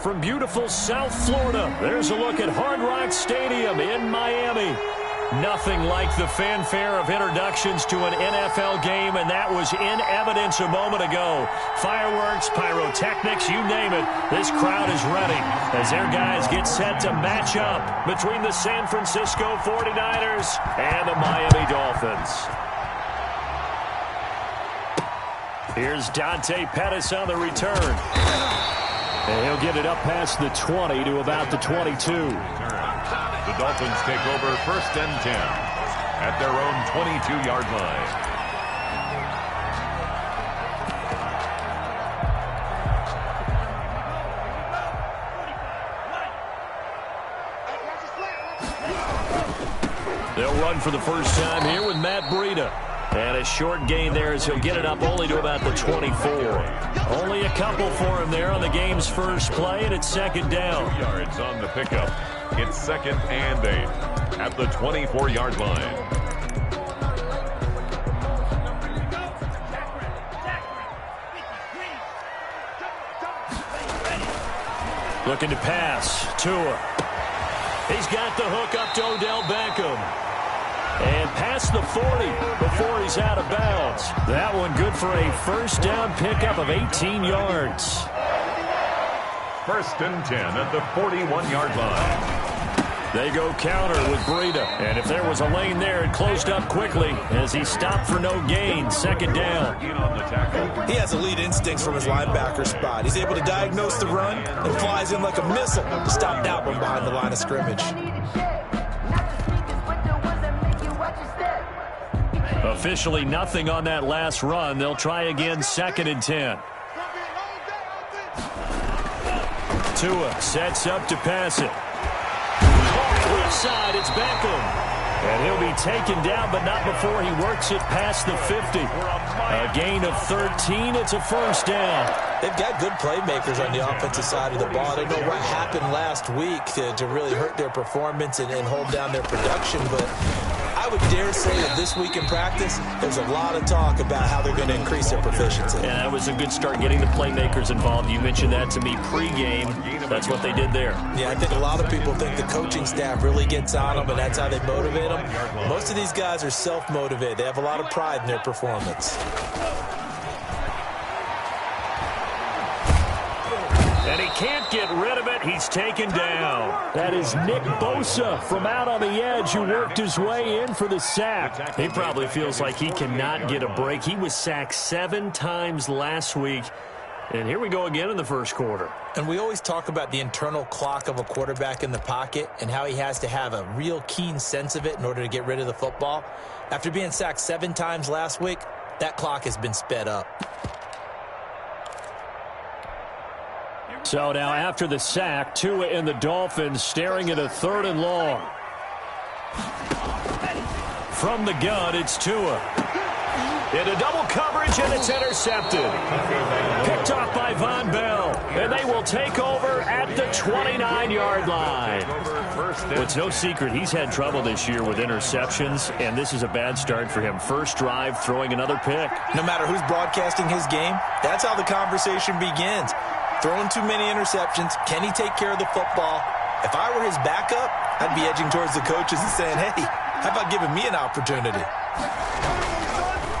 from beautiful South Florida. There's a look at Hard Rock Stadium in Miami. Nothing like the fanfare of introductions to an NFL game, and that was in evidence a moment ago. Fireworks, pyrotechnics, you name it. This crowd is ready as their guys get set to match up between the San Francisco 49ers and the Miami Dolphins. Here's Dante Pettis on the return. And he'll get it up past the 20 to about the 22. The Dolphins take over 1st and 10 at their own 22-yard line. They'll run for the first time here with Matt Breida. And a short gain there as he'll get it up only to about the 24. Only a couple for him there on the game's first play, and it's 2nd down. Yards on the pickup. It's 2nd and 8 at the 24-yard line. Looking to pass. Tua. He's got the hook up to Odell Beckham. And past the 40 before he's out of bounds. That one good for a first down pickup of 18 yards. 1st and 10 at the 41-yard line. They go counter with Breida. And if there was a lane there, it closed up quickly as he stopped for no gain. 2nd down. He has elite instincts from his linebacker spot. He's able to diagnose the run and flies in like a missile to stop that one behind the line of scrimmage. Officially nothing on that last run. They'll try again 2nd and 10. Tua sets up to pass it. Left side, it's Beckham. And he'll be taken down, but not before he works it past the 50. A gain of 13. It's a first down. They've got good playmakers on the offensive side of the ball. I don't know what happened last week to really hurt their performance and hold down their production, but I would dare say that this week in practice, there's a lot of talk about how they're going to increase their proficiency. Yeah, that was a good start getting the playmakers involved. You mentioned that to me pregame. That's what they did there. Yeah, I think a lot of people think the coaching staff really gets on them, and that's how they motivate them. Most of these guys are self-motivated. They have a lot of pride in their performance. And he can't get rid of it. He's taken down. That is Nick Bosa from out on the edge who worked his way in for the sack. He probably feels like he cannot get a break. He was sacked 7 times last week. And here we go again in the first quarter. And we always talk about the internal clock of a quarterback in the pocket and how he has to have a real keen sense of it in order to get rid of the football. After being sacked 7 times last week, that clock has been sped up. So now after the sack, Tua and the Dolphins staring at a 3rd and long. From the gun, it's Tua. Into double coverage, and it's intercepted. Picked off by Von Bell. And they will take over at the 29-yard line. Well, it's no secret he's had trouble this year with interceptions, and this is a bad start for him. First drive, throwing another pick. No matter who's broadcasting his game, that's how the conversation begins. Throwing too many interceptions. Can he take care of the football? If I were his backup, I'd be edging towards the coaches and saying, hey, how about giving me an opportunity?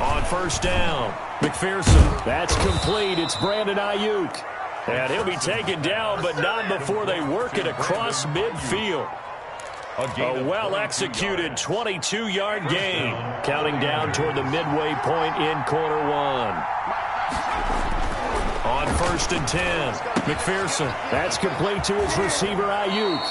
On first down, McPherson. That's complete. It's Brandon Ayuk. And he'll be taken down, but not before they work it across midfield. A well-executed 22-yard gain. Counting down toward the midway point in quarter 1. On 1st and 10, McPherson. That's complete to his receiver, Ayuk.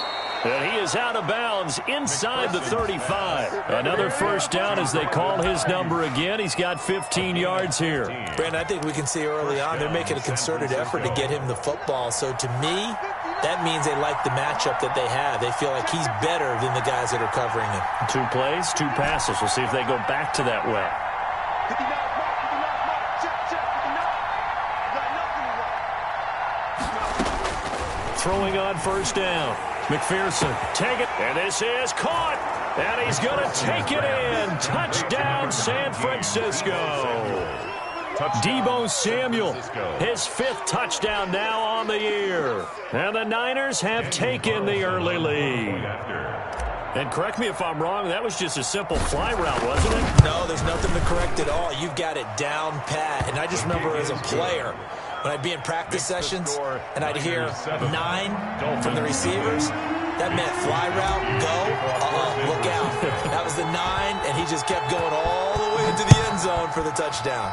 And he is out of bounds inside the 35. Another first down as they call his number again. He's got 15 yards here. Brandon, I think we can see early on they're making a concerted effort to get him the football. So to me, that means they like the matchup that they have. They feel like he's better than the guys that are covering him. 2 plays, 2 passes. We'll see if they go back to that way. Throwing on first down. McPherson, take it, and this is caught, and he's going to take it in. Touchdown, San Francisco. Deebo Samuel, his 5th touchdown now on the year. And the Niners have taken the early lead. And correct me if I'm wrong, that was just a simple fly route, wasn't it? No, there's nothing to correct at all. You've got it down pat. And I just remember as a player, when I'd be in practice sessions and I'd hear 9 from the receivers, that meant fly route, go, look out. That was the 9, and he just kept going all the way into the end zone for the touchdown.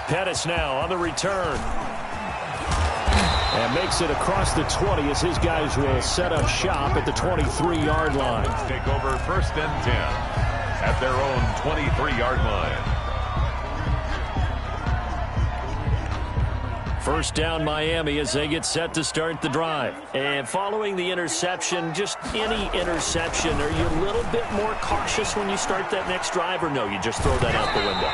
Pettis now on the return. And makes it across the 20 as his guys will set up shop at the 23-yard line. Take over 1st and 10 at their own 23-yard line. 1st down Miami as they get set to start the drive. And following the interception, just any interception, are you a little bit more cautious when you start that next drive, or no, you just throw that out the window?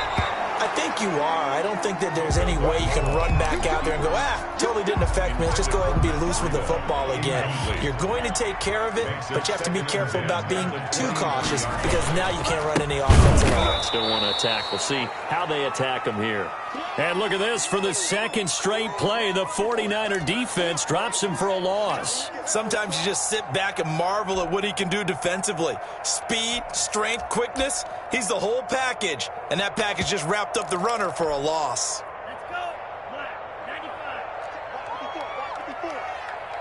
I think you are. I don't think that there's any way you can run back out there and go, totally didn't affect me. Let's just go ahead and be loose with the football again. You're going to take care of it, but you have to be careful about being too cautious because now you can't run any offense at all. Still want to attack. We'll see how they attack them here. And look at this. For the 2nd straight play, the 49er defense drops him for a loss. Sometimes you just sit back and marvel at what he can do defensively. Speed, strength, quickness, he's the whole package. And that package just wrapped up the runner for a loss. Let's go. 95. Watch 54.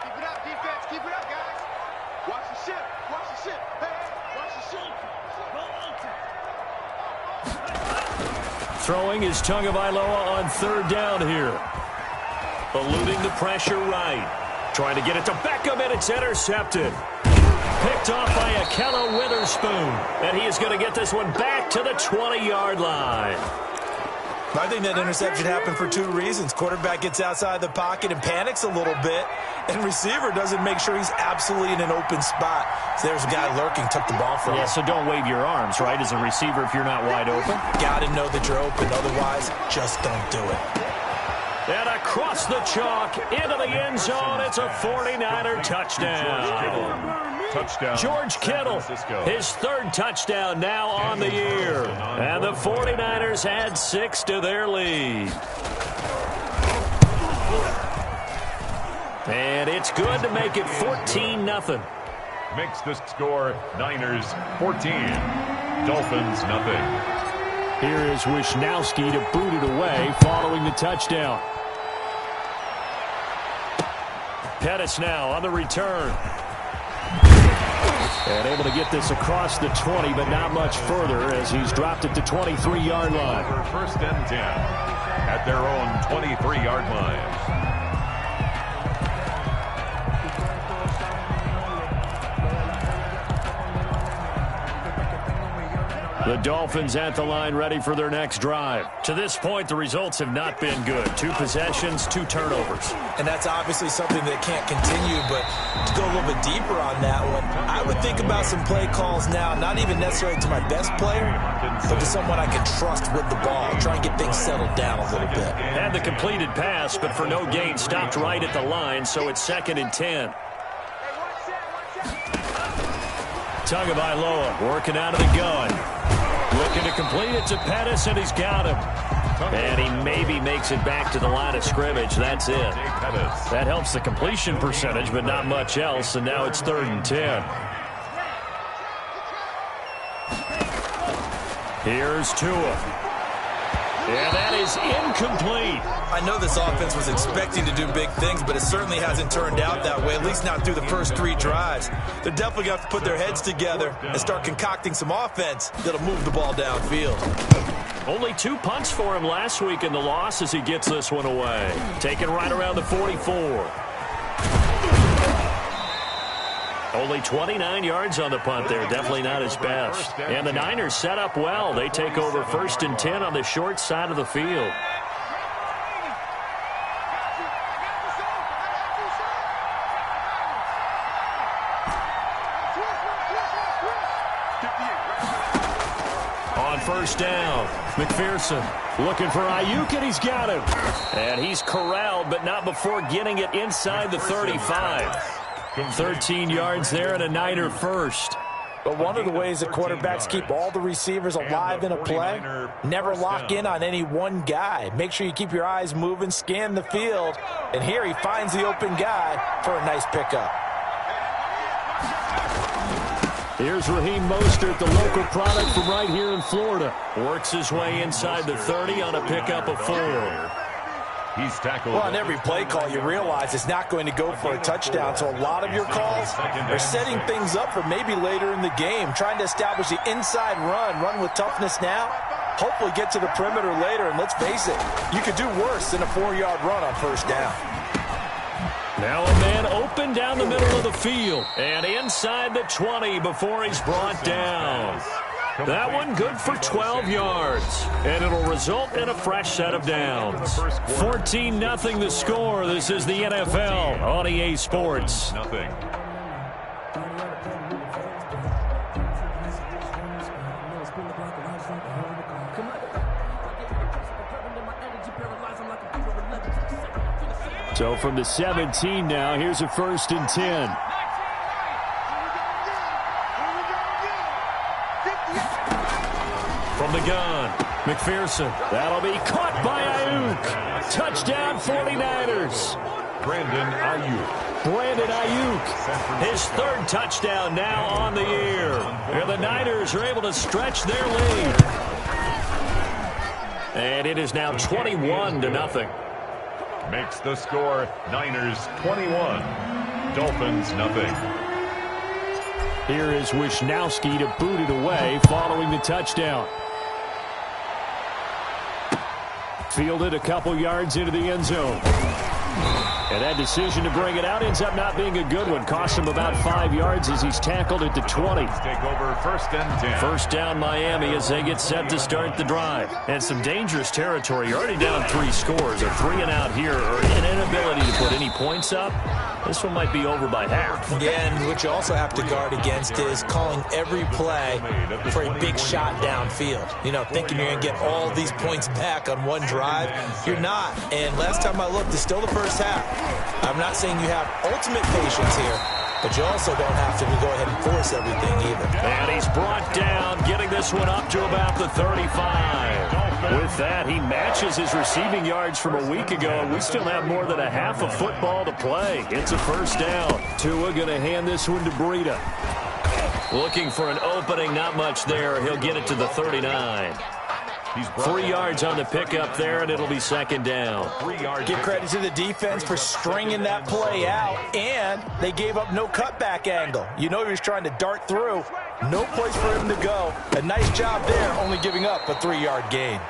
Keep it up, defense. Keep it up, guys. Watch the ship. Watch the ship. Hey, watch the ship. Throwing is Tagovailoa on 3rd down here. Eluding the pressure right. Trying to get it to Beckham, and it's intercepted. Picked off by Akello Witherspoon. And he is going to get this one back to the 20-yard line. I think that interception happened for 2 reasons. Quarterback gets outside the pocket and panics a little bit, and receiver doesn't make sure he's absolutely in an open spot. So there's a guy lurking, took the ball from him. Yeah, so don't wave your arms, right, as a receiver if you're not wide open. Got to know that you're open. Otherwise, just don't do it. And across the chalk, into the end zone, it's a 49er touchdown. George Kittle, his 3rd touchdown now on the year. And the 49ers add 6 to their lead. And it's good to make it 14-0. Makes the score Niners 14, Dolphins nothing. Here is Wisnowski to boot it away following the touchdown. Pettis now on the return. And able to get this across the 20, but not much further as he's dropped it to 23-yard line. 1st and 10 at their own 23-yard line. The Dolphins at the line ready for their next drive. To this point, the results have not been good. 2 possessions, 2 turnovers. And that's obviously something that can't continue, but to go a little bit deeper on that one, I would think about some play calls now, not even necessarily to my best player, but to someone I can trust with the ball. Try and get things settled down a little bit. Had the completed pass, but for no gain, stopped right at the line, so it's 2nd and 10. Tagovailoa working out of the gun. Looking to complete it to Pettis, and he's got him. And he maybe makes it back to the line of scrimmage. That's it. That helps the completion percentage, but not much else, and now it's 3rd and 10. Here's Tua. And that is incomplete. I know this offense was expecting to do big things, but it certainly hasn't turned out that way, at least not through the first 3 drives. They're definitely going to have to put their heads together and start concocting some offense that'll move the ball downfield. Only 2 punts for him last week in the loss as he gets this one away. Taken right around the 44. Only 29 yards on the punt there. Definitely not his best. And the Niners set up well. They take over 1st and 10 on the short side of the field. On 1st down, McPherson looking for Ayuk, and he's got him. And he's corralled, but not before getting it inside the 35. 13 yards there and a Niner first. But one of the ways that quarterbacks keep all the receivers alive in a play, never lock in on any one guy. Make sure you keep your eyes moving, scan the field, and here he finds the open guy for a nice pickup. Here's Raheem Mostert, the local product from right here in Florida. Works his way inside the 30 on a pickup of 4. He's tackled. Well, on every play call, you realize it's not going to go for a touchdown, so a lot of your calls are setting things up for maybe later in the game, trying to establish the inside run with toughness now, hopefully get to the perimeter later, and let's face it, you could do worse than a 4-yard run on first down. Now a man open down the middle of the field and inside the 20 before he's brought down. That one good for 12 yards, and it'll result in a fresh set of downs. 14-0 the score. This is the NFL on EA Sports. Nothing. So from the 17 now, here's a 1st and 10. From the gun, McPherson. That'll be caught by Ayuk. Touchdown 49ers. Brandon Ayuk. His 3rd touchdown now on the year. And the Niners are able to stretch their lead. And it is now 21-0. Makes the score Niners 21, Dolphins nothing. Here is Wisnowski to boot it away following the touchdown. Fielded a couple yards into the end zone. And that decision to bring it out ends up not being a good one. Cost him about 5 yards as he's tackled at the 20. Take over 1st and 10. First down Miami as they get set to start the drive. And some dangerous territory. You're already down 3 scores. A 3 and out here or an inability to put any points up. This one might be over by half. Again, what you also have to guard against is calling every play for a big shot downfield. You know, thinking you're going to get all these points back on one drive. You're not. And last time I looked, it's still the first half. I'm not saying you have ultimate patience here, but you also don't have to go ahead and force everything either. And he's brought down, getting this one up to about the 35. With that, he matches his receiving yards from a week ago, and we still have more than a half of football to play. It's a 1st down. Tua going to hand this one to Breida. Looking for an opening, not much there. He'll get it to the 39. 3 yards on the pickup there, and it'll be 2nd down. Give credit to the defense for stringing that play out, and they gave up no cutback angle. You know he was trying to dart through. No place for him to go. A nice job there, only giving up a 3-yard gain.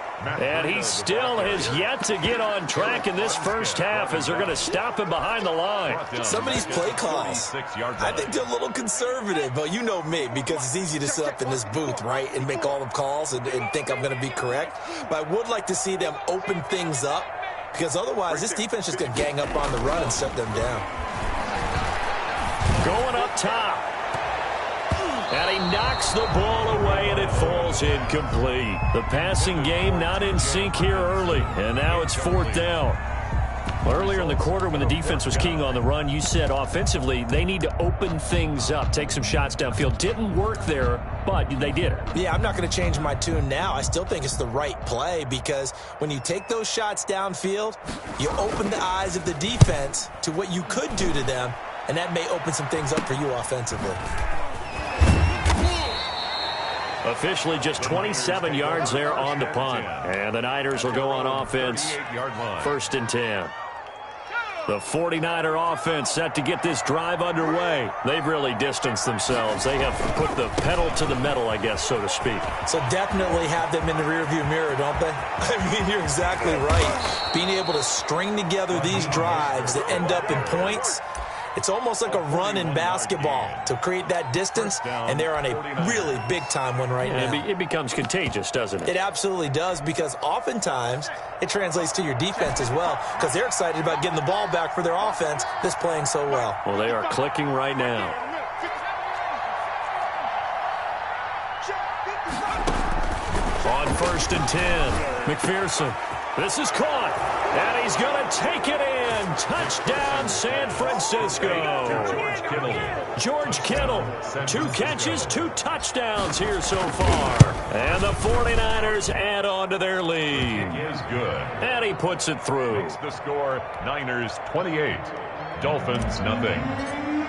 And he still has yet to get on track in this first half as they're going to stop him behind the line. Some of these play calls, I think they're a little conservative, but you know me, because it's easy to sit up in this booth, right, and make all the calls and think I'm going to be correct. But I would like to see them open things up, because otherwise this defense is going to gang up on the run and shut them down. Going up top. And he knocks the ball away, and it falls incomplete. The passing game not in sync here early, and now it's 4th down. Earlier in the quarter when the defense was keying on the run, you said offensively they need to open things up, take some shots downfield. Didn't work there, but they did it. Yeah, I'm not going to change my tune now. I still think it's the right play because when you take those shots downfield, you open the eyes of the defense to what you could do to them, and that may open some things up for you offensively. Officially just 27 yards there on the punt. And the Niners will go on offense. 1st and 10. The 49er offense set to get this drive underway. They've really distanced themselves. They have put the pedal to the metal, I guess, so to speak. So definitely have them in the rearview mirror, don't they? I mean, you're exactly right. Being able to string together these drives that end up in points, it's almost like a run in basketball to create that distance, and they're on a really big-time one right now. It becomes contagious, doesn't it? It absolutely does, because oftentimes it translates to your defense as well, because they're excited about getting the ball back for their offense that's playing so well. Well, they are clicking right now. On 1st and 10, McPherson. This is caught. And he's going to take it in. Touchdown, San Francisco. George Kittle, 2 catches, 2 touchdowns here so far. And the 49ers add on to their lead. It is good. And he puts it through. Makes the score Niners 28, Dolphins nothing.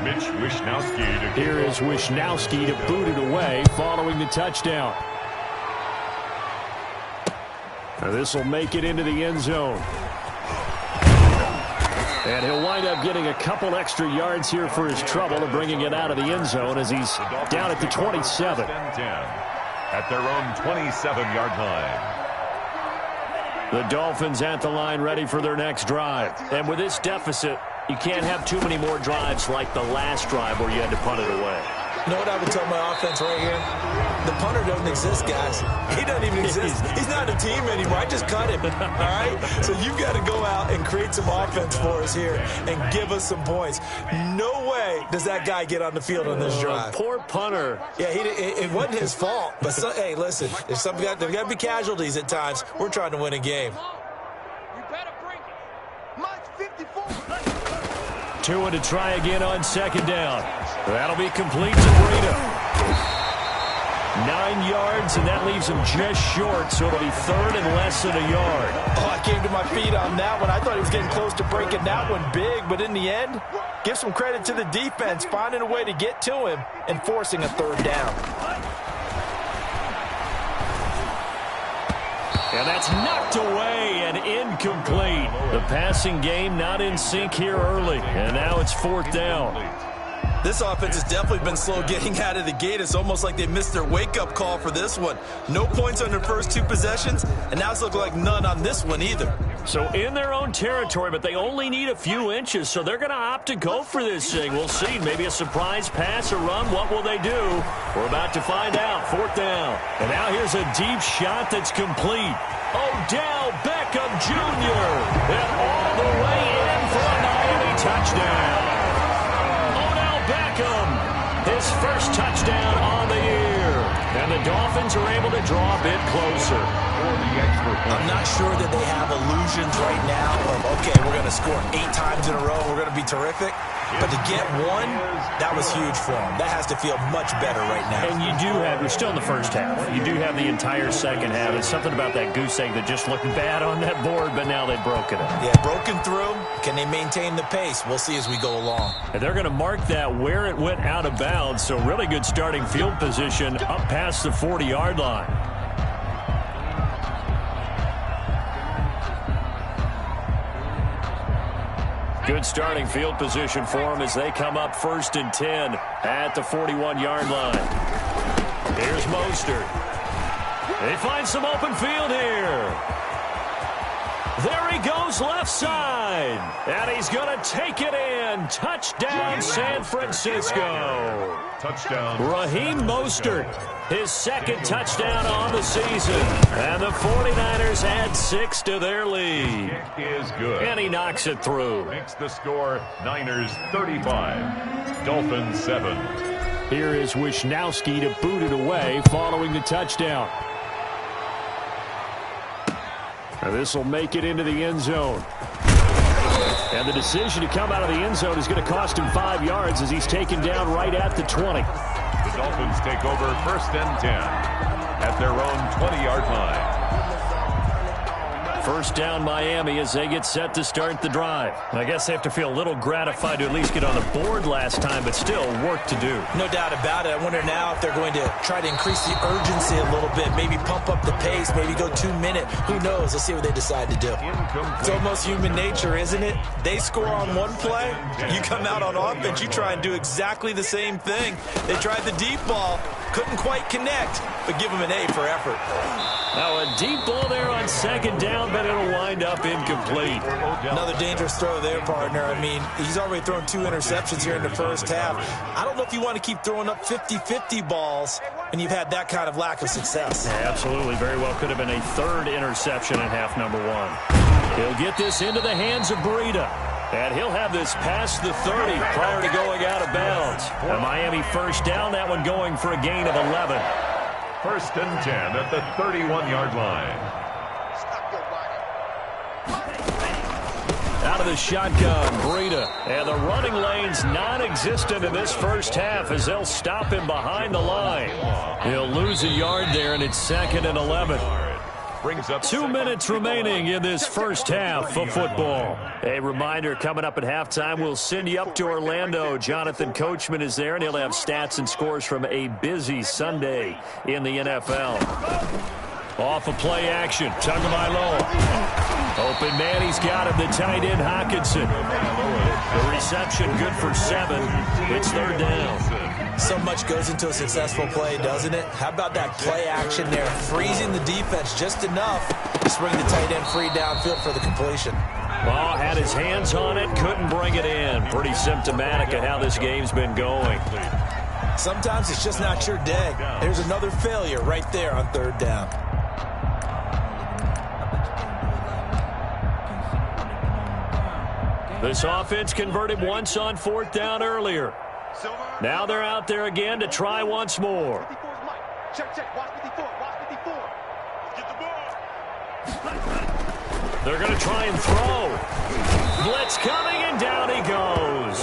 Mitch Wishnowsky. Here is Wishnowsky to boot it away following the touchdown. Now this will make it into the end zone. And he'll wind up getting a couple extra yards here for his trouble and bringing it out of the end zone as he's down at the 27. At their own 27-yard line. The Dolphins at the line ready for their next drive. And with this deficit, you can't have too many more drives like the last drive where you had to punt it away. You know what I would tell my offense right here? The punter doesn't exist, guys. He doesn't even exist. He's not a team anymore. I just cut him, all right? So you've got to go out and create some offense for us here and give us some points. No way does that guy get on the field on this drive. Poor punter. Yeah, it wasn't his fault. But, hey, listen, there's got to be casualties at times. We're trying to win a game. You better bring it. Mine's 54. Tua to try again on second down. That'll be complete to Breida. 9 yards, and that leaves him just short, so it'll be third and less than a yard. Oh, I came to my feet on that one. I thought he was getting close to breaking that one big, but in the end, give some credit to the defense, finding a way to get to him and forcing a third down. And that's knocked away and incomplete. The passing game not in sync here early, and now it's fourth down. This offense has definitely been slow getting out of the gate. It's almost like they missed their wake-up call for this one. No points on their first 2 possessions, and now it's looking like none on this one either. So in their own territory, but they only need a few inches, so they're going to opt to go for this thing. We'll see. Maybe a surprise pass or run. What will they do? We're about to find out. Fourth down. And now here's a deep shot that's complete. Odell Beckham Jr. And all the way in for a Miami touchdown. Beckham, his first touchdown on the year. And the Dolphins are able to draw a bit closer. I'm not sure that they have illusions right now of, okay, we're going to score 8 times in a row, we're going to be terrific. But to get one, that was huge for them. That has to feel much better right now. And you do have, you're still in the first half. You do have the entire second half. It's something about that goose egg that just looked bad on that board, but now they've broken it. Yeah, broken through. Can they maintain the pace? We'll see as we go along. And they're going to mark that where it went out of bounds. So really good starting field position up past the 40-yard line. Good starting field position for them as they come up 1st and 10 at the 41-yard line. Here's Mostert. They find some open field here. There he goes left side. And he's going to take it in. Touchdown, San Francisco. Touchdown. Raheem Mostert, his second touchdown on the season. And the 49ers add 6 to their lead. It is good. And he knocks it through. Makes the score Niners 35, Dolphins 7. Here is Wishnowsky to boot it away following the touchdown. Now this will make it into the end zone. And the decision to come out of the end zone is going to cost him 5 yards as he's taken down right at the 20. The Dolphins take over 1st and 10 at their own 20-yard line. First down Miami as they get set to start the drive. I guess they have to feel a little gratified to at least get on the board last time, but still work to do. No doubt about it. I wonder now if they're going to try to increase the urgency a little bit, maybe pump up the pace, maybe go 2-minute. Who knows? Let's see what they decide to do. It's almost human nature, isn't it? They score on one play, you come out on offense, you try and do exactly the same thing. They tried the deep ball, couldn't quite connect, but give them an A for effort. Now a deep ball there on second down, but it'll wind up incomplete. Another dangerous throw there, partner. I mean, he's already thrown 2 interceptions here in the first half. I don't know if you want to keep throwing up 50-50 balls when you've had that kind of lack of success. Yeah, absolutely. Very well could have been a 3rd interception in half number 1. He'll get this into the hands of Breida. And he'll have this past the 30 prior to going out of bounds. A Miami first down, that one going for a gain of 11. 1st and 10 at the 31-yard line. Stop your body. Out of the shotgun, Breida. And the running lane's non-existent in this first half as they'll stop him behind the line. He'll lose a yard there, and it's 2nd and 11. Brings up 2 minutes remaining in this first half of football. A reminder, coming up at halftime, we'll send you up to Orlando. Jonathan Coachman is there, and he'll have stats and scores from a busy Sunday in the NFL. Off of play action, Tagovailoa. Open man, he's got him, the tight end, Hockenson. The reception good for 7. It's 3rd down. So much goes into a successful play, doesn't it? How about that play action there? Freezing the defense just enough to swing the tight end free downfield for the completion. Ball had his hands on it, couldn't bring it in. Pretty symptomatic of how this game's been going. Sometimes it's just not your day. There's another failure right there on 3rd down. This offense converted once on 4th down earlier. Now they're out there again to try once more. They're going to try and throw. Blitz coming, and down he goes.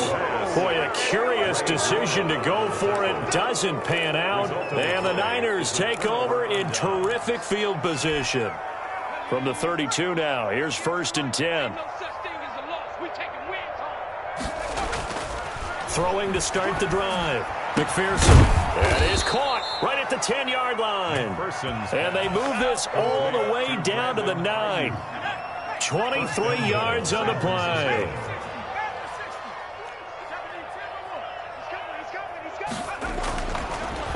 Boy, a curious decision to go for it. Doesn't pan out. And the Niners take over in terrific field position. From the 32 now, here's 1st and 10. Throwing to start the drive. McPherson. That is caught right at the 10-yard line. And they move this all the way down to the 9. 23 yards on the play.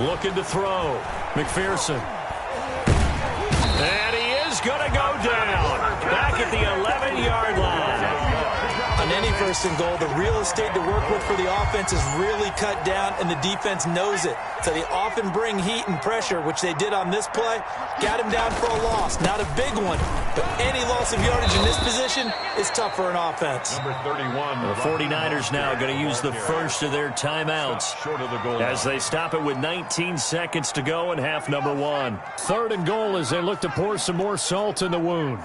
Looking to throw. McPherson. And he is going to go down. Back at the 11-yard line. On any 1st and goal, the real estate to work with for the offense is really cut down, and the defense knows it. So they often bring heat and pressure, which they did on this play. Got him down for a loss. Not a big one, but any loss of yardage in this position is tough for an offense. Number 31. The 49ers now going to use the first of their timeouts as they stop it with 19 seconds to go in half number 1. 3rd and goal as they look to pour some more salt in the wound.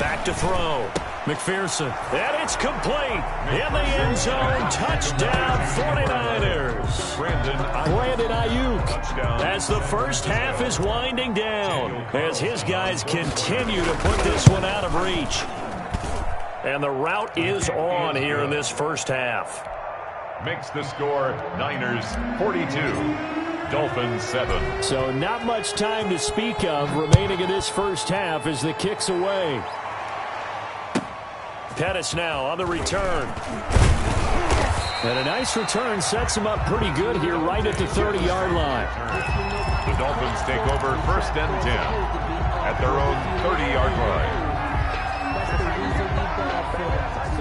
Back to throw. McPherson. And it's complete. In the end zone. Touchdown 49ers. Brandon Ayuk. As the first half is winding down. As his guys continue to put this one out of reach. And the route is on here in this first half. Makes the score Niners 42. Dolphins 7. So not much time to speak of remaining in this first half as the kick's away. Pettis now on the return. And a nice return sets him up pretty good here right at the 30-yard line. The Dolphins take over 1st and 10 at their own 30-yard line.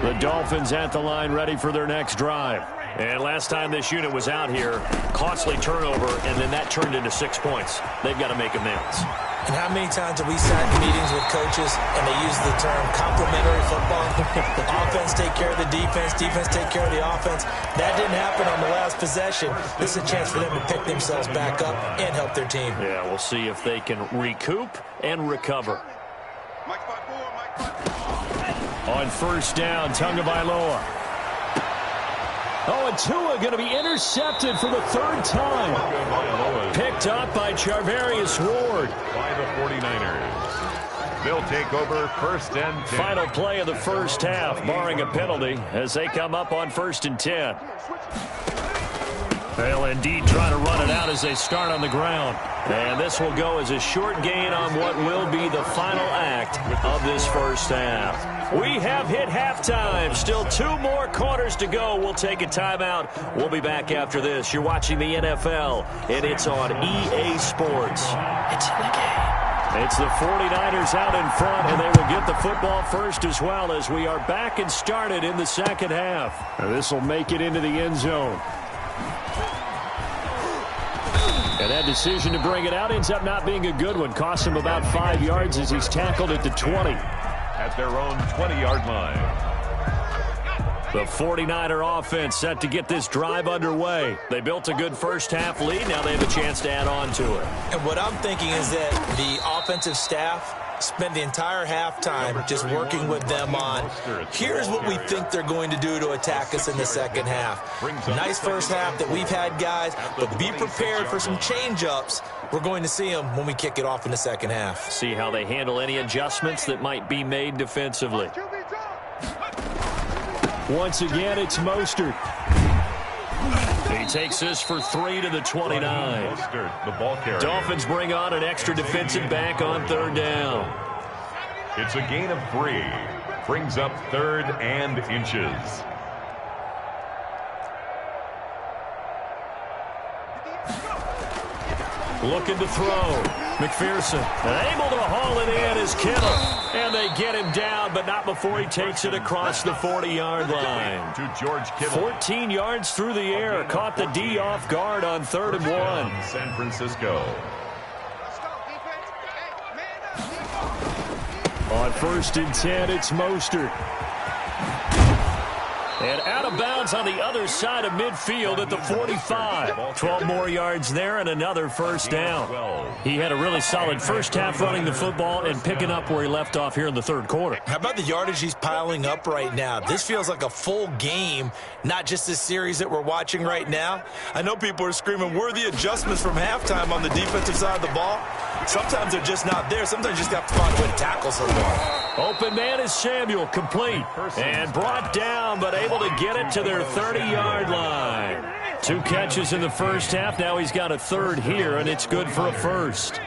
The Dolphins at the line ready for their next drive. And last time this unit was out here, costly turnover, and then that turned into 6 points. They've got to make amends. And how many times have we sat in meetings with coaches and they use the term complementary football? Offense take care of the defense, defense take care of the offense. That didn't happen on the last possession. This is a chance for them to pick themselves back up and help their team. Yeah, we'll see if they can recoup and recover. On 1st down, Tagovailoa. Oh, and Tua going to be intercepted for the 3rd time. Picked up by Charvarius Ward. By the 49ers. They'll take over 1st and 10. Final play of the first half, barring a penalty, as they come up on 1st and 10. They'll indeed try to run it out as they start on the ground. And this will go as a short gain on what will be the final act of this first half. We have hit halftime. Still 2 more quarters to go. We'll take a timeout. We'll be back after this. You're watching the NFL, and it's on EA Sports. It's in the game. It's the 49ers out in front, and they will get the football first as well as we are back and started in the second half. This will make it into the end zone. And that decision to bring it out ends up not being a good one. Cost him about 5 yards as he's tackled at the 20. At their own 20-yard line. The 49er offense set to get this drive underway. They built a good first-half lead. Now they have a chance to add on to it. And what I'm thinking is that the offensive staff spend the entire halftime just working with them on, here's what we think they're going to do to attack us in the second half. Nice first half that we've had, guys, but be prepared for some change-ups. We're going to see them when we kick it off in the second half. See how they handle any adjustments that might be made defensively. Once again, it's Mostert. He takes this for 3 to the 29. Mostert, the ball carrier. Dolphins bring on an extra defensive back on third down. It's a gain of 3. Brings up 3rd and inches. Looking to throw. McPherson able to haul it in is Kittle. And they get him down, but not before he takes it across the 40-yard line. To George Kittle. 14 yards through the air. Caught the D off guard on 3rd and 1. San Francisco. On 1st and 10, it's Mostert. And out of bounds on the other side of midfield at the 45. 12 more yards there and another first down. He had a really solid first half running the football and picking up where he left off here in the third quarter. How about the yardage he's piling up right now? This feels like a full game, not just this series that we're watching right now. I know people are screaming, where are the adjustments from halftime on the defensive side of the ball? Sometimes they're just not there. Sometimes you just have to find a way to tackle someone. Open man is Samuel, complete. And brought down, but able to get it to their 30-yard line. 2 catches in the first half. Now he's got a third here, and it's good for a first.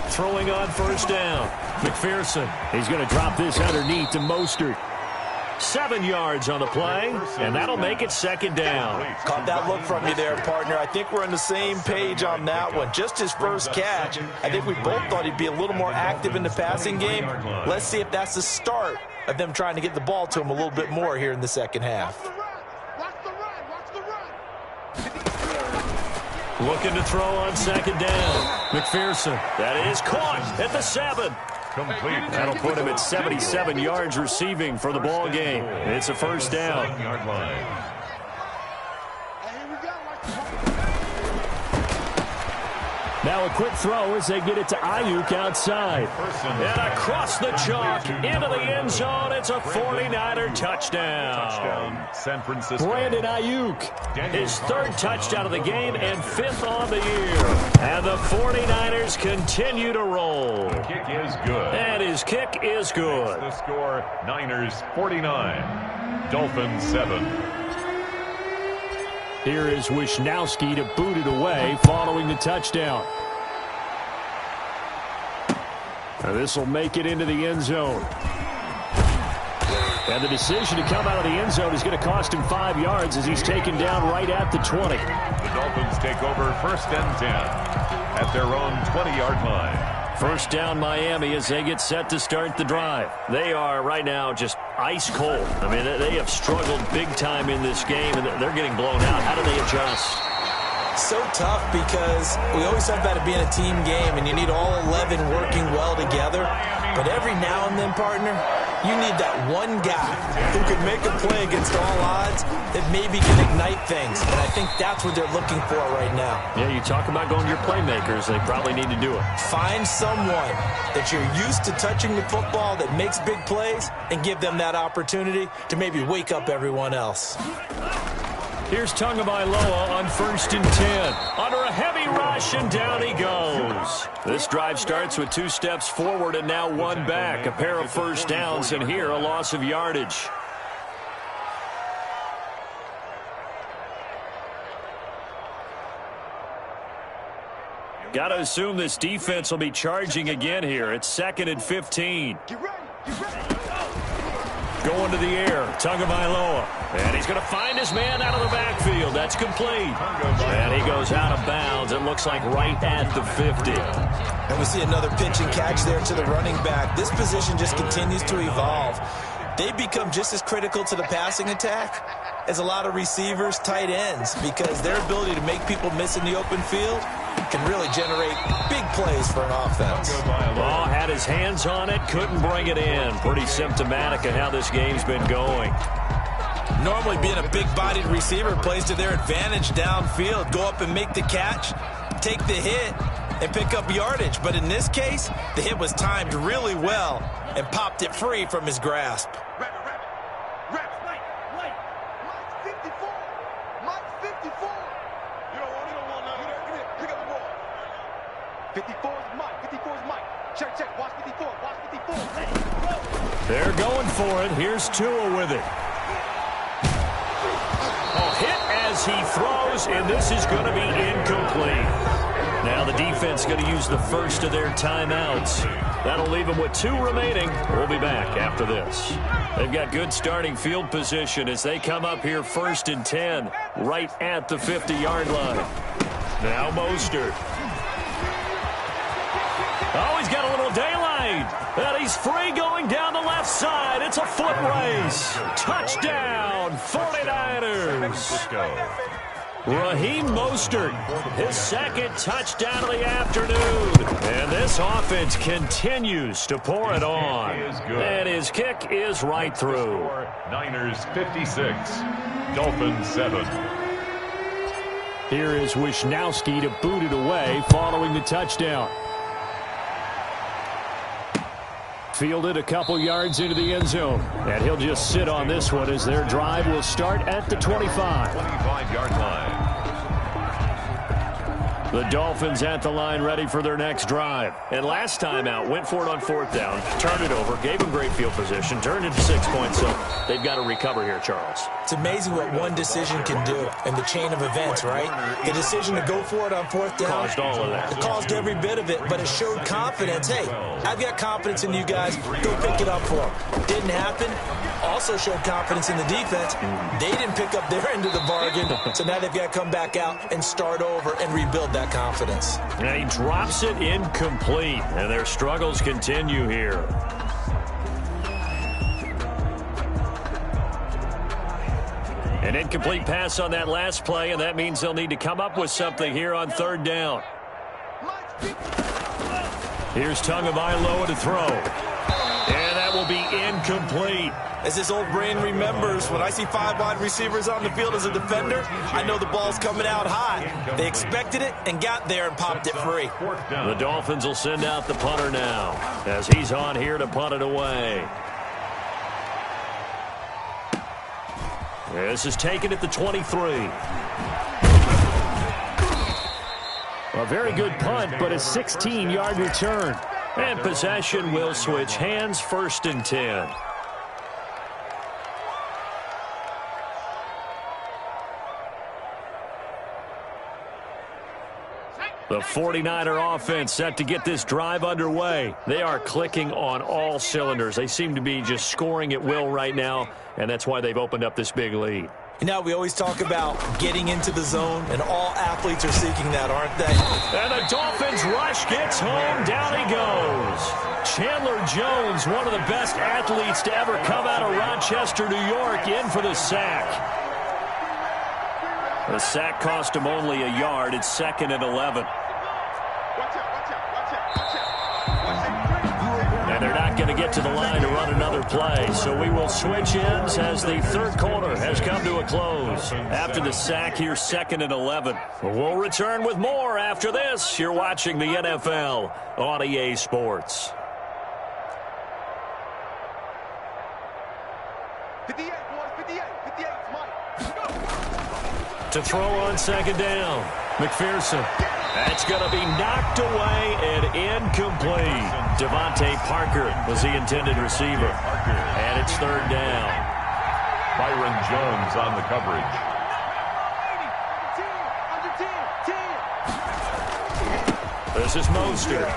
Throwing on first down. McPherson. He's going to drop this underneath to Mostert. 7 yards on the play, and that'll make it second down. Caught that look from you there, partner. I think we're on the same page on that one. Just his first catch. I think we both thought he'd be a little more active in the passing game. Let's see if that's the start of them trying to get the ball to him a little bit more here in the second half. Looking to throw on second down. McPherson. That is caught at the 7. Complete. That'll put him at 77 yards receiving for the ball game. It's a first down. 7-yard line. Now a quick throw as they get it to Ayuk outside. And across the chalk into the end zone. It's a 49er touchdown. San Francisco. Brandon Ayuk. His 3rd touchdown of the game and 5th on the year. And the 49ers continue to roll. The kick is good. And his kick is good. The score, Niners 49, Dolphins 7. Here is Wisnowski to boot it away following the touchdown. This will make it into the end zone. And the decision to come out of the end zone is going to cost him 5 yards as he's taken down right at the 20. The Dolphins take over 1st and 10 at their own 20-yard line. First down Miami as they get set to start the drive. They are right now just ice cold. I mean, they have struggled big time in this game, and they're getting blown out. How do they adjust? So tough because we always talk about it being a team game, and you need all 11 working well together. But every now and then, partner, you need that one guy who can make a play against all odds that maybe can ignite things. And I think that's what they're looking for right now. Yeah, you talk about going to your playmakers. They probably need to do it. Find someone that you're used to touching the football that makes big plays and give them that opportunity to maybe wake up everyone else. Here's Tagovailoa on 1st and 10. Under a heavy rush, and down he goes. This drive starts with 2 steps forward and now 1 back. A pair of first downs, and here a loss of yardage. Got to assume this defense will be charging again here. It's 2nd and 15. Going to the air, Tagovailoa. And he's going to find his man out of the backfield. That's complete. And he goes out of bounds. It looks like right at the 50. And we see another pitch and catch there to the running back. This position just continues to evolve. They become just as critical to the passing attack as a lot of receivers, tight ends, because their ability to make people miss in the open field can really generate big plays for an offense. Ball had his hands on it, couldn't bring it in. Pretty symptomatic of how this game's been going. Normally being a big-bodied receiver plays to their advantage downfield. Go up and make the catch, take the hit, and pick up yardage. But in this case, the hit was timed really well and popped it free from his grasp. They're going for it. Here's Tua with it. Hit as he throws, and this is going to be incomplete. Now the defense going to use the first of their timeouts. That'll leave them with 2 remaining. We'll be back after this. They've got good starting field position as they come up here 1st and 10, right at the 50-yard line. Now Mostert. Oh, he's got a little daylight. And he's free going down the left side. It's a foot race. Touchdown, 49ers. Raheem Mostert, his 2nd touchdown of the afternoon. And this offense continues to pour it on. And his kick is right through. Niners 56, Dolphins 7. Here is Wisnowski to boot it away following the touchdown. Fielded a couple yards into the end zone. And he'll just sit on this one as their drive will start at the 25. 25-yard line. The Dolphins at the line ready for their next drive. And last time out, went for it on 4th down, turned it over, gave them great field position, turned it to 6 points, so they've got to recover here, Charles. It's amazing what one decision can do in the chain of events, right? The decision to go for it on 4th down. Caused all of that. It caused every bit of it, but it showed confidence. Hey, I've got confidence in you guys. Go pick it up for them. Didn't happen. Also showed confidence in the defense. They didn't pick up their end of the bargain, so now they've got to come back out and start over and rebuild that confidence. And he drops it incomplete, and their struggles continue here. An incomplete pass on that last play, and that means they'll need to come up with something here on 3rd down. Here's Tagovailoa to throw. And that will be incomplete. As this old brain remembers, when I see 5 wide receivers on the field as a defender, I know the ball's coming out high. They expected it and got there and popped it free. The Dolphins will send out the punter now as he's on here to punt it away. This is taken at the 23. A very good punt, but a 16-yard return. And possession will switch hands, 1st and 10. The 49er offense set to get this drive underway. They are clicking on all cylinders. They seem to be just scoring at will right now, and that's why they've opened up this big lead. You know, we always talk about getting into the zone, and all athletes are seeking that, aren't they? And the Dolphins rush gets home. Down he goes. Chandler Jones, one of the best athletes to ever come out of Rochester, New York, in for the sack. The sack cost him only a yard. It's 2nd and 11. And they're not going to get to the line to run another play. So we will switch ends as the 3rd quarter has come to a close. After the sack, here's 2nd and 11. We'll return with more after this. You're watching the NFL on EA Sports. 58, boys, 58, 58, Mike. To throw on 2nd down. McPherson. That's going to be knocked away and incomplete. Devontae Parker was the intended receiver. And it's 3rd down. Byron Jones on the coverage. This is Mostert.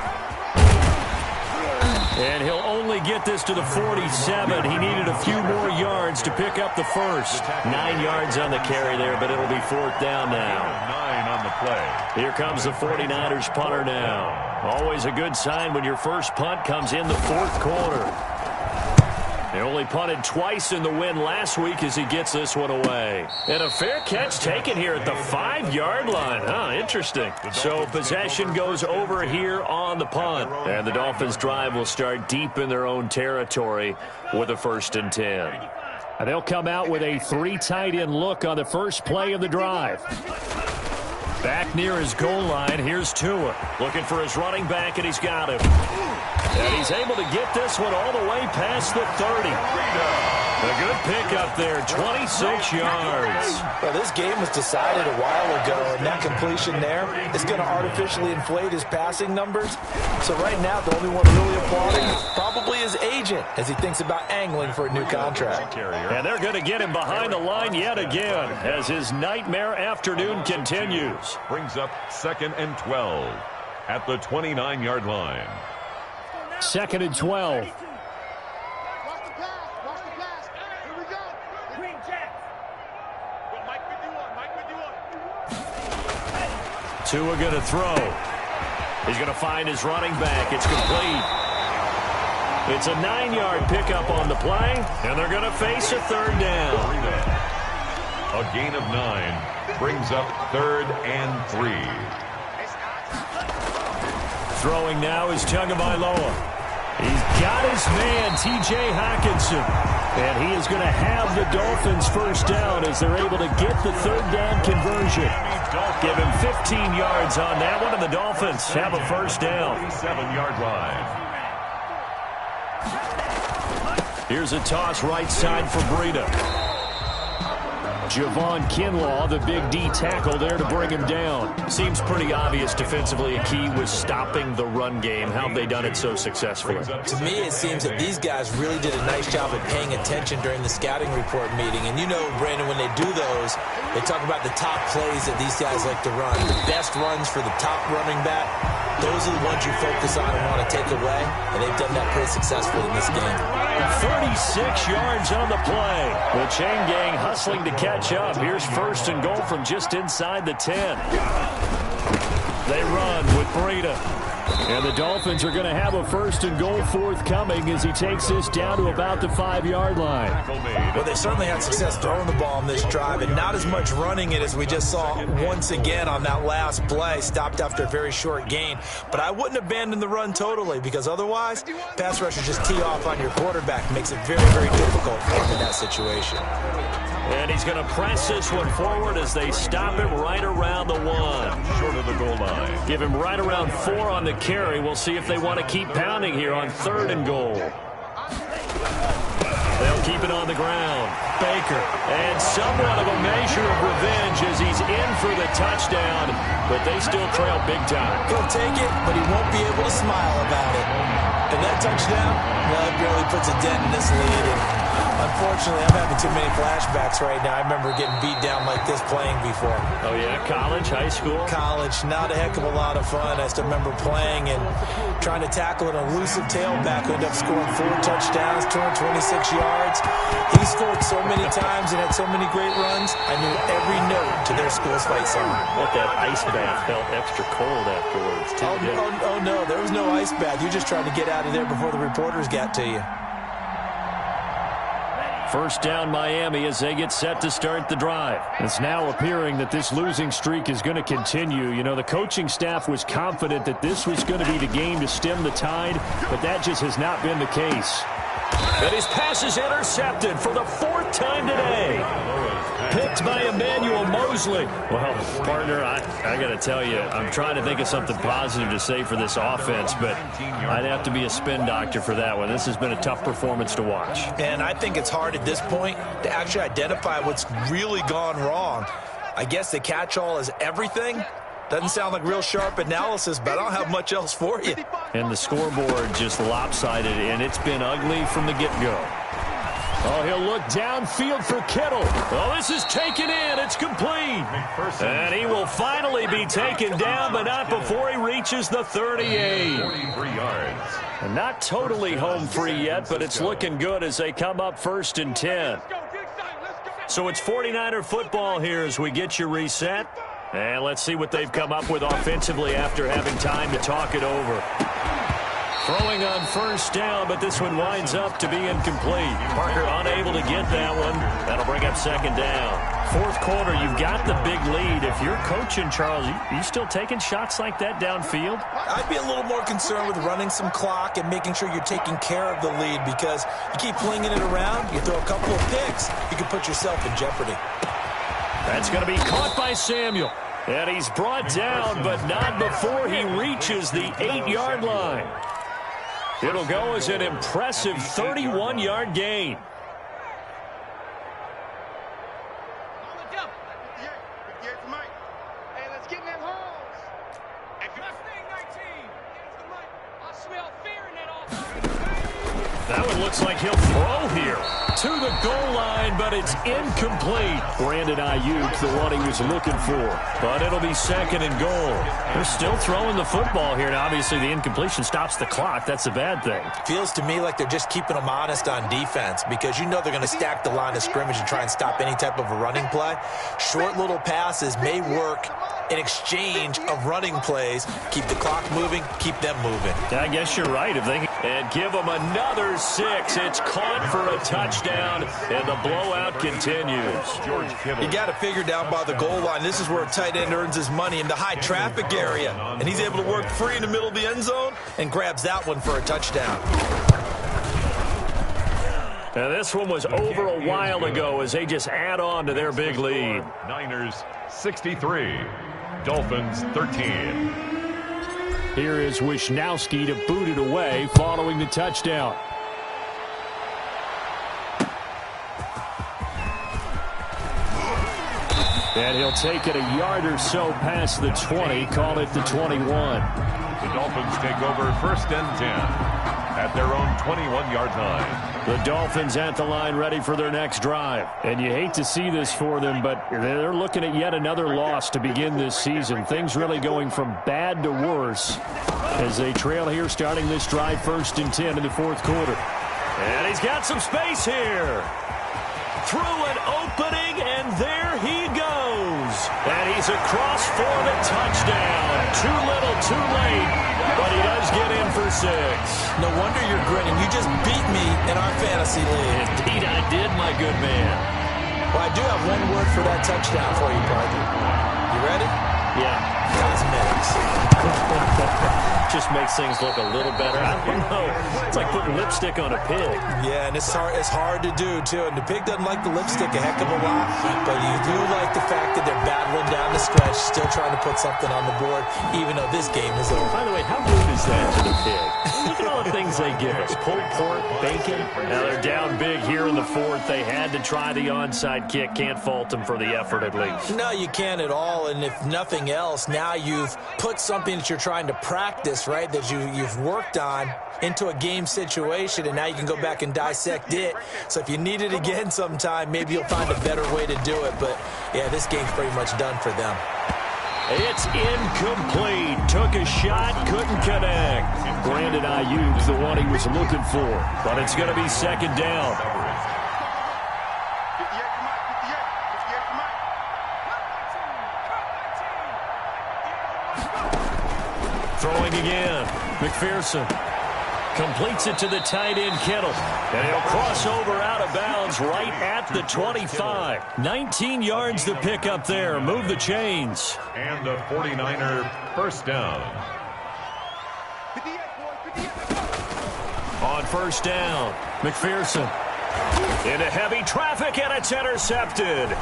And he'll only get this to the 47. He needed a few more yards to pick up the first. 9 yards on the carry there, but it'll be 4th down now. 9 on the play. Here comes the 49ers punter now. Always a good sign when your first punt comes in the 4th quarter. He only punted twice in the win last week as he gets this one away. And a fair catch taken here at the 5-yard line. Huh, interesting. So possession goes over here on the punt. And the Dolphins' drive will start deep in their own territory with a 1st and 10. And they'll come out with a 3 tight end look on the first play of the drive. Back near his goal line, here's Tua. Looking for his running back, and he's got him. And he's able to get this one all the way past the 30. A good pickup there, 26 yards. Well, this game was decided a while ago, and that completion there is going to artificially inflate his passing numbers. So right now, the only one really applauding probably his agent as he thinks about angling for a new contract. And they're going to get him behind the line yet again as his nightmare afternoon continues. Brings up 2nd and 12 at the 29-yard line. 2nd and 12. Watch the pass. Watch the pass. Here we go. Green Jack. Well, Mike 51. Mike 51. Tua going to throw. He's going to find his running back. It's complete. It's a 9-yard pickup on the play, and they're going to face a 3rd down. A gain of 9 brings up 3rd and 3. Throwing now is Tagovailoa. He's got his man, T.J. Hockenson. And he is going to have the Dolphins' 1st down as they're able to get the 3rd down conversion. Give him 15 yards on that one, and the Dolphins have a 1st down. 7-yard line. Here's a toss right side for Breida. Javon Kinlaw, the big D tackle there to bring him down. Seems pretty obvious defensively a key was stopping the run game. How have they done it so successfully? To me, it seems that these guys really did a nice job of paying attention during the scouting report meeting. And you know, Brandon, when they do those, they talk about the top plays that these guys like to run. The best runs for the top running back, those are the ones you focus on and want to take away. And they've done that pretty successfully in this game. 36 yards on the play. The chain gang hustling to catch up. Here's 1st and goal from just inside the 10. They run with Breida. And the Dolphins are going to have a 1st and goal forthcoming as he takes this down to about the 5-yard line. Well, they certainly had success throwing the ball on this drive and not as much running it as we just saw once again on that last play. Stopped after a very short gain. But I wouldn't abandon the run totally because otherwise, pass rushers just tee off on your quarterback. Makes it very, very difficult for him in that situation. And he's going to press this one forward as they stop him right around the 1. Short of the goal line. Give him right around 4 on the carry. We'll see if they want to keep pounding here on 3rd and goal. They'll keep it on the ground. Baker. And somewhat of a measure of revenge as he's in for the touchdown. But they still trail big time. He'll take it, but he won't be able to smile about it. And that touchdown, well, it barely puts a dent in this lead. And unfortunately, I'm having too many flashbacks right now. I remember getting beat down like this playing before. Oh, yeah? College, high school? College. Not a heck of a lot of fun. I still remember playing and trying to tackle an elusive tailback who ended up scoring 4 touchdowns, 226 yards. He scored so many times and had so many great runs, I knew every note to their school's fight song. But that ice bath felt extra cold afterwards, too. Oh, no. There was no ice bath. You just tried to get out of there before the reporters got to you. 1st down Miami as they get set to start the drive. It's now appearing that this losing streak is going to continue. You know, the coaching staff was confident that this was going to be the game to stem the tide, but that just has not been the case. And his pass is intercepted for the 4th time today. Picked by Emmanuel Mosley. Well, partner, I got to tell you, I'm trying to think of something positive to say for this offense, but I'd have to be a spin doctor for that one. This has been a tough performance to watch. And I think it's hard at this point to actually identify what's really gone wrong. I guess the catch-all is everything. Doesn't sound like real sharp analysis, but I don't have much else for you. And the scoreboard just lopsided, and it's been ugly from the get-go. Oh, he'll look downfield for Kittle. Oh, this is taken in. It's complete. And he will finally be taken down, but not before he reaches the 38. 43 yards. And not totally home free yet, but it's looking good as they come up 1st and 10. So it's 49er football here as we get you reset. And let's see what they've come up with offensively after having time to talk it over. Throwing on first down, but this one winds up to be incomplete. Parker unable to get that one. That'll bring up second down. Fourth quarter, you've got the big lead. If you're coaching, Charles, you still taking shots like that downfield? I'd be a little more concerned with running some clock and making sure you're taking care of the lead, because you keep flinging it around, you throw a couple of picks, you can put yourself in jeopardy. That's going to be caught by Samuel. And he's brought down, but not before he reaches the 8-yard line. It'll go as an impressive 31-yard gain. Hey, let's get in that holes. Mustang 19. I smell fear in that offense. That one looks like he'll throw here to the goal line, but it's incomplete. Brandon Ayuk, the one he was looking for. But it'll be second and goal. They're still throwing the football here. Now, obviously, the incompletion stops the clock. That's a bad thing. Feels to me like they're just keeping them honest on defense, because you know they're going to stack the line of scrimmage and try and stop any type of a running play. Short little passes may work in exchange of running plays. Keep the clock moving, keep them moving. I guess you're right. If they and give them another 6. It's caught for a touchdown, and the blowout continues. You got to figure down by the goal line. This is where a tight end earns his money, in the high traffic area. And he's able to work free in the middle of the end zone and grabs that one for a touchdown. Now, this one was over a while ago as they just add on to their big lead. Niners 63, Dolphins 13. Here is Wisnowski to boot it away following the touchdown. And he'll take it a yard or so past the 20, call it the 21. The Dolphins take over first and 10 at their own 21-yard line. The Dolphins at the line, ready for their next drive. And you hate to see this for them, but they're looking at yet another loss to begin this season. Things really going from bad to worse as they trail here, starting this drive first and 10 in the fourth quarter. And he's got some space here. Through an opening, and there he goes. And he's across for the touchdown. Too little, too late, but he does get in for 6. No wonder you're grinning. You just beat me in our fantasy league. Indeed, I did, my good man. Well, I do have one word for that touchdown for you, partner. You ready? Yeah. Cosmetics. Just makes things look a little better. I don't know. It's like putting lipstick on a pig. Yeah, and it's hard to do, too. And the pig doesn't like the lipstick a heck of a lot, but you do like the fact that they're battling down the stretch, still trying to put something on the board, even though this game is over. By the way, how rude is that to the pig? Look at all the things they give us. Pulled pork, bacon. Now they're down big here in the fourth. They had to try the onside kick. Can't fault them for the effort, at least. No, you can't at all. And if nothing else, now you've put something that you're trying to practice, right, that you've worked on into a game situation, and now you can go back and dissect it. So if you need it again sometime, maybe you'll find a better way to do it. But, yeah, this game's pretty much done for them. It's incomplete. Took a shot, couldn't connect. Brandon Ayuk, the one he was looking for. But it's going to be second down. 58, come on, 58, come on. Throwing again. McPherson completes it to the tight end, Kittle. And he'll cross over out of bounds right at the 25. 19 yards to pick up there. Move the chains. And a 49er first down. 58, boys, 58. On first down, McPherson into heavy traffic, and it's intercepted.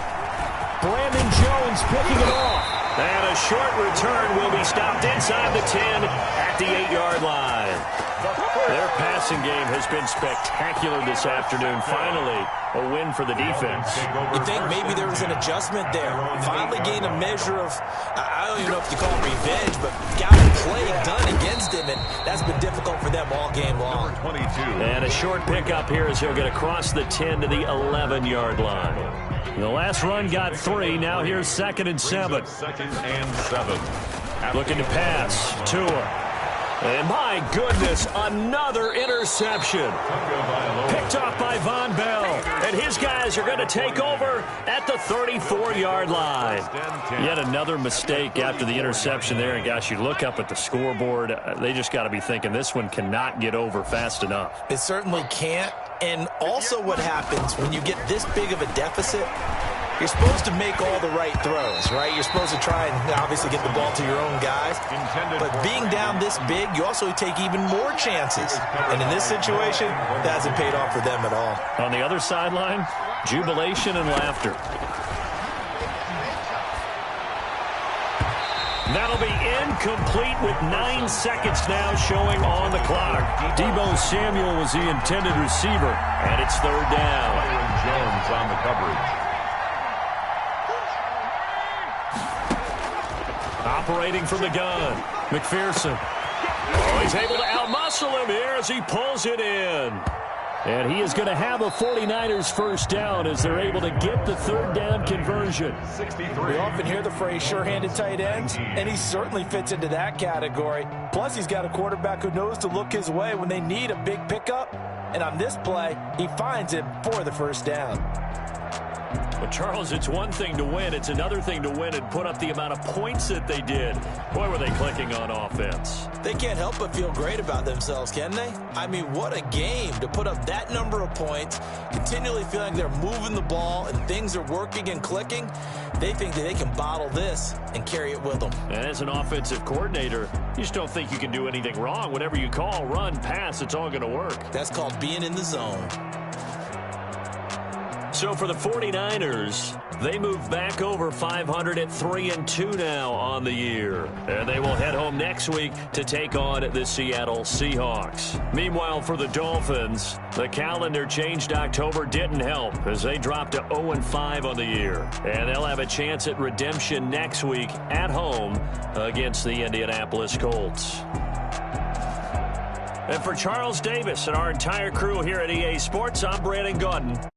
Brandon Jones picking it off. And a short return will be stopped inside the 10 at the 8-yard line. Their passing game has been spectacular this afternoon. Finally, a win for the defense. You think maybe there was an adjustment there. Finally gained a measure of, I don't even know if you call it revenge, but got a play done against him, and that's been difficult for them all game long. 22. And a short pickup here as he'll get across the 10 to the 11-yard line. The last run got 3. Now here's second and 7. Second and 7. Looking to pass. Tua. And my goodness, another interception. Picked off by Von Bell. And his guys are going to take over at the 34-yard line. Yet another mistake after the interception there. And, gosh, you look up at the scoreboard. They just got to be thinking this one cannot get over fast enough. It certainly can't. And also what happens when you get this big of a deficit, you're supposed to make all the right throws, right? You're supposed to try and obviously get the ball to your own guys. But being down this big, you also take even more chances. And in this situation, that hasn't paid off for them at all. On the other sideline, jubilation and laughter. That'll be incomplete with 9 seconds now showing on the clock. Deebo Samuel was the intended receiver, and it's third down. Byron Jones on the coverage. Operating from the gun, McPherson. Oh, he's able to outmuscle him here as he pulls it in. And he is going to have a 49ers first down as they're able to get the third down conversion. 63. We often hear the phrase sure-handed tight ends, and he certainly fits into that category. Plus, he's got a quarterback who knows to look his way when they need a big pickup. And on this play, he finds him for the first down. But, Charles, it's one thing to win. It's another thing to win and put up the amount of points that they did. Boy, were they clicking on offense. They can't help but feel great about themselves, can they? I mean, what a game to put up that number of points, continually feeling they're moving the ball and things are working and clicking. They think that they can bottle this and carry it with them. And as an offensive coordinator, you just don't think you can do anything wrong. Whatever you call, run, pass, it's all going to work. That's called being in the zone. So for the 49ers, they move back over 500 at 3-2 now on the year. And they will head home next week to take on the Seattle Seahawks. Meanwhile, for the Dolphins, the calendar changed. October didn't help as they dropped to 0-5 on the year. And they'll have a chance at redemption next week at home against the Indianapolis Colts. And for Charles Davis and our entire crew here at EA Sports, I'm Brandon Gaudin.